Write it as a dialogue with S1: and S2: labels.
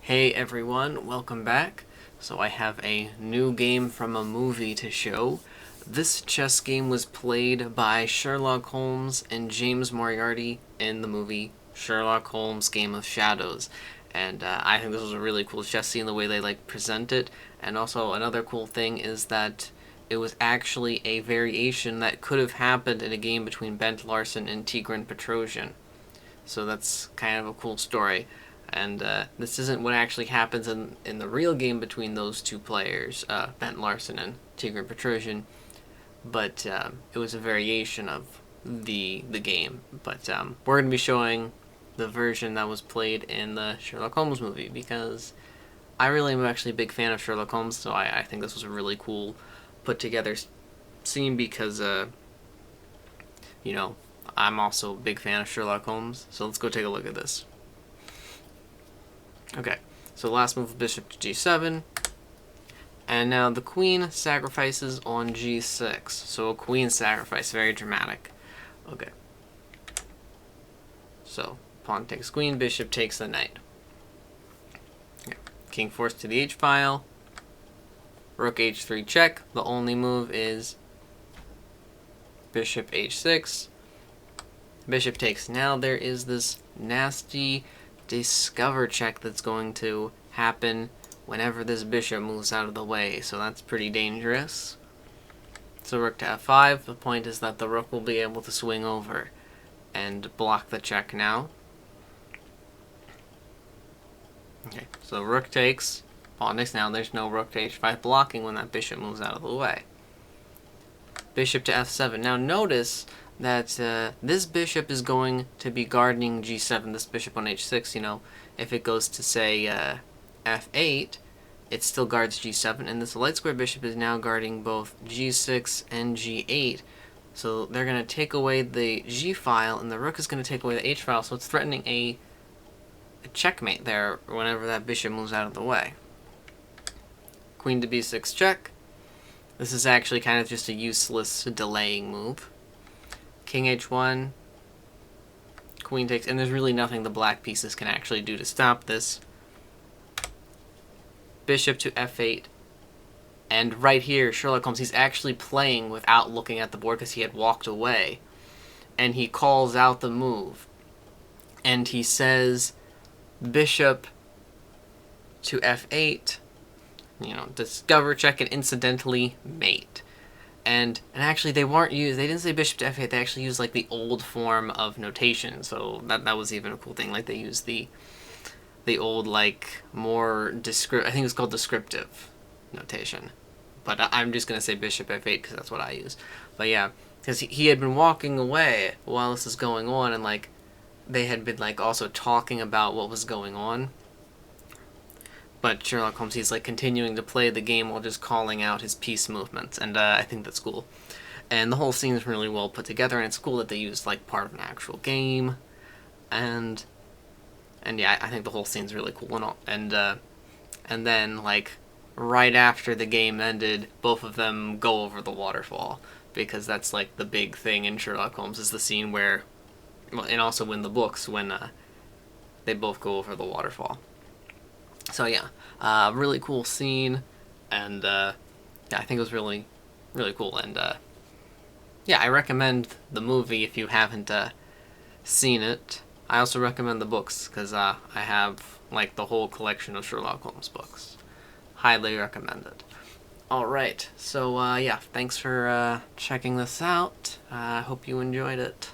S1: Hey everyone, welcome back. So I have a new game from a movie to show. This chess game was played by Sherlock Holmes and James Moriarty in the movie Sherlock Holmes Game of Shadows. And I think this was a really cool chess scene, the way they present it. And also another cool thing is that it was actually a variation that could have happened in a game between Bent Larsen and Tigran Petrosian. So that's kind of a cool story. And this isn't what actually happens in the real game between those two players, Bent Larsen and Tigran Petrosian, but it was a variation of the game. But we're going to be showing the version that was played in the Sherlock Holmes movie, because I really am actually a big fan of Sherlock Holmes, so I think this was a really cool put together scene, because I'm also a big fan of Sherlock Holmes. So let's go take a look at this. Okay, so last move, bishop to g7, and now the queen sacrifices on g6. So a queen sacrifice, very dramatic. Okay, so pawn takes queen, bishop takes the knight. Okay. King forced to the h-file, rook h3 check. The only move is bishop h6, bishop takes. Now there is this nasty discover check that's going to happen whenever this bishop moves out of the way, so that's pretty dangerous. So rook to f5. The point is that the rook will be able to swing over and block the check now. Okay, so rook takes, pawn takes. Now there's no rook to h5 blocking when that bishop moves out of the way. Bishop to f7. Now notice that this bishop is going to be guarding g7, this bishop on h6, if it goes to, say, f8, it still guards g7, and this light square bishop is now guarding both g6 and g8, so they're going to take away the g-file, and the rook is going to take away the h-file, so it's threatening a checkmate there whenever that bishop moves out of the way. Queen to b6 check. This is actually kind of just a useless delaying move. King h1, queen takes, and there's really nothing the black pieces can actually do to stop this. Bishop to f8, and right here, Sherlock Holmes, he's actually playing without looking at the board because he had walked away, and he calls out the move, and he says bishop to f8, discover check and incidentally mate. And actually, they didn't say bishop to f8, they actually used, the old form of notation, so that was even a cool thing. They used the old, more descriptive, I think it was called descriptive notation. But I'm just going to say bishop f8, because that's what I use. But yeah, because he had been walking away while this is going on, and, they had been, also talking about what was going on. But Sherlock Holmes, he's continuing to play the game while just calling out his piece movements, and I think that's cool. And the whole scene is really well put together, and it's cool that they used part of an actual game, and yeah, I think the whole scene's really cool and all. And then right after the game ended, both of them go over the waterfall, because that's the big thing in Sherlock Holmes, is the scene where, and also in the books, when they both go over the waterfall. So yeah, really cool scene, and yeah, I think it was really, really cool, and yeah, I recommend the movie if you haven't seen it. I also recommend the books, because I have the whole collection of Sherlock Holmes books. Highly recommended. Alright, so yeah, thanks for checking this out. I hope you enjoyed it.